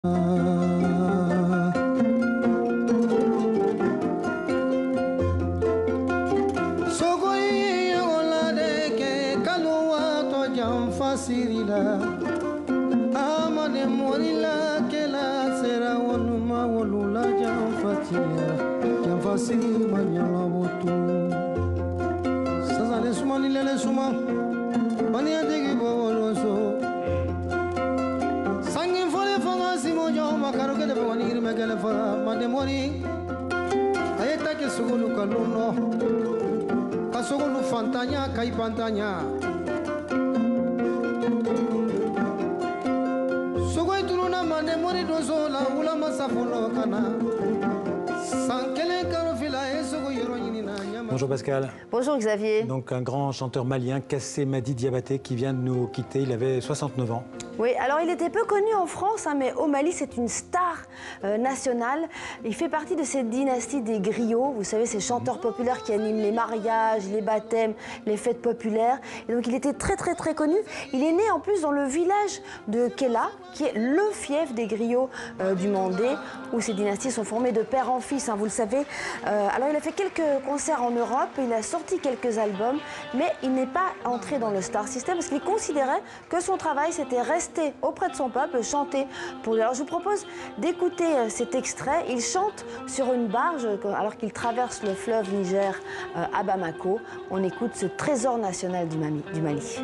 Bonjour Pascal. Bonjour Xavier. Donc un grand chanteur malien, Kassé Madi Diabaté, qui vient de nous quitter. Il avait 69 ans. Oui, alors il était peu connu en France, mais au Mali, c'est une star nationale. Il fait partie de cette dynastie des griots, vous savez, ces chanteurs populaires qui animent les mariages, les baptêmes, les fêtes populaires. Et donc il était très connu. Il est né en plus dans le village de Kéla, qui est le fief des griots du Mandé, où ces dynasties sont formées de père en fils, vous le savez. Alors il a fait quelques concerts en Europe, il a sorti quelques albums, mais il n'est pas entré dans le star system parce qu'il considérait que son travail, c'était rester auprès de son peuple, chanter pour lui. Alors je vous propose d'écouter cet extrait. Il chante sur une barge alors qu'il traverse le fleuve Niger à Bamako. On écoute ce trésor national du Mali.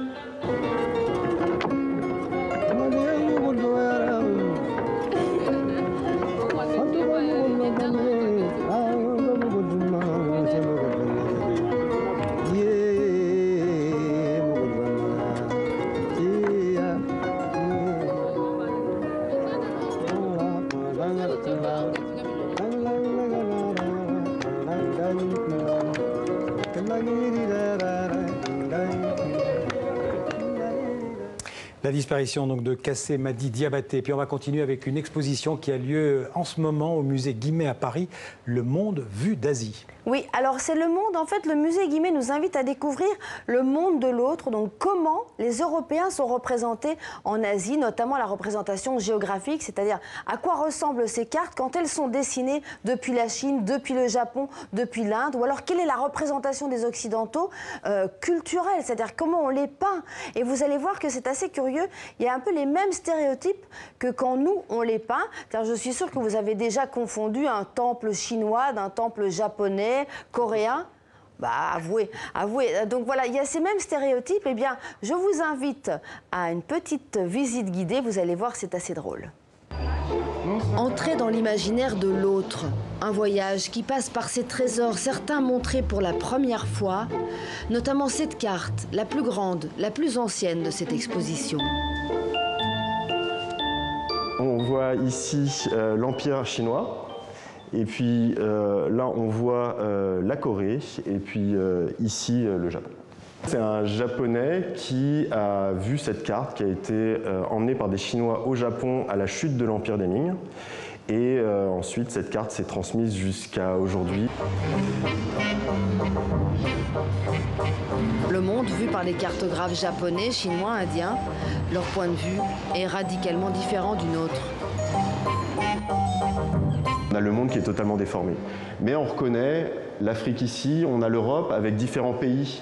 La disparition donc de Kassé Madi Diabaté. Puis on va continuer avec une exposition qui a lieu en ce moment au musée Guimet à Paris, Le Monde vu d'Asie. Oui, alors c'est le monde, en fait, le musée Guimet nous invite à découvrir le monde de l'autre, donc comment les Européens sont représentés en Asie, notamment la représentation géographique, c'est-à-dire à quoi ressemblent ces cartes quand elles sont dessinées depuis la Chine, depuis le Japon, depuis l'Inde, ou alors quelle est la représentation des Occidentaux culturelle, c'est-à-dire comment on les peint. Et vous allez voir que c'est assez curieux, il y a un peu les mêmes stéréotypes que quand nous, on les peint. Je suis sûre que vous avez déjà confondu un temple chinois d'un temple japonais, coréen. Avouez. Donc voilà, il y a ces mêmes stéréotypes. Eh bien, je vous invite à une petite visite guidée. Vous allez voir, c'est assez drôle. Entrez dans l'imaginaire de l'autre. Un voyage qui passe par ces trésors, certains montrés pour la première fois, notamment cette carte, la plus grande, la plus ancienne de cette exposition. On voit ici l'Empire chinois. Et puis là, on voit la Corée et puis ici, le Japon. C'est un Japonais qui a vu cette carte qui a été emmenée par des Chinois au Japon à la chute de l'Empire des Ming. Et ensuite, cette carte s'est transmise jusqu'à aujourd'hui. Le monde vu par les cartographes japonais, chinois, indiens, leur point de vue est radicalement différent du nôtre. On a le monde qui est totalement déformé. Mais on reconnaît l'Afrique ici, on a l'Europe avec différents pays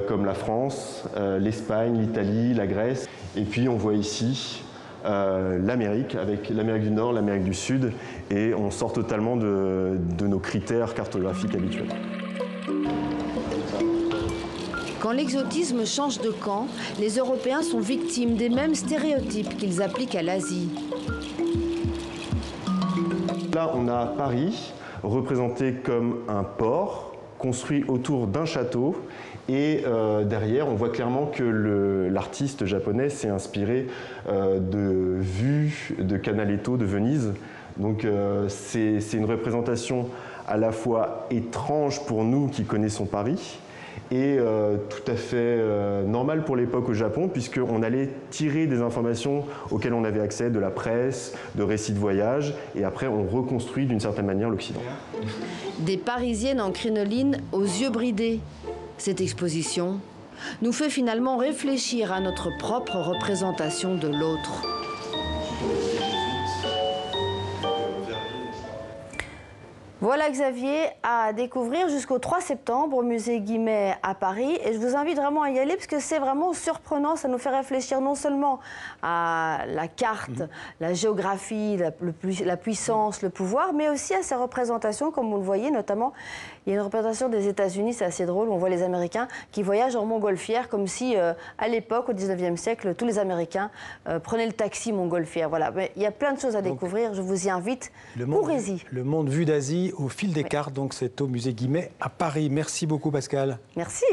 comme la France, l'Espagne, l'Italie, la Grèce. Et puis on voit ici l'Amérique, avec l'Amérique du Nord, l'Amérique du Sud. Et on sort totalement de nos critères cartographiques habituels. Quand l'exotisme change de camp, les Européens sont victimes des mêmes stéréotypes qu'ils appliquent à l'Asie. Là, on a Paris, représenté comme un port, construit autour d'un château. Et derrière, on voit clairement que l'artiste japonais s'est inspiré de vues de Canaletto de Venise. Donc c'est une représentation à la fois étrange pour nous qui connaissons Paris, et tout à fait normal pour l'époque au Japon, puisqu'on allait tirer des informations auxquelles on avait accès de la presse, de récits de voyage, et après on reconstruit d'une certaine manière l'Occident. Des Parisiennes en crinoline aux yeux bridés. Cette exposition nous fait finalement réfléchir à notre propre représentation de l'autre. Voilà Xavier, à découvrir jusqu'au 3 septembre au musée Guimet à Paris. Et je vous invite vraiment à y aller parce que c'est vraiment surprenant. Ça nous fait réfléchir non seulement à la carte, la géographie, la puissance, le pouvoir, mais aussi à ses représentations, comme vous le voyez, notamment. Il y a une représentation des États-Unis, c'est assez drôle, on voit les Américains qui voyagent en montgolfière, comme si, à l'époque, au 19e siècle, tous les Américains prenaient le taxi montgolfière. Voilà, mais il y a plein de choses à découvrir, je vous y invite. Courez-y. Le monde vu d'Asie au fil des cartes, donc c'est au musée Guimet à Paris. Merci beaucoup Pascal. Merci.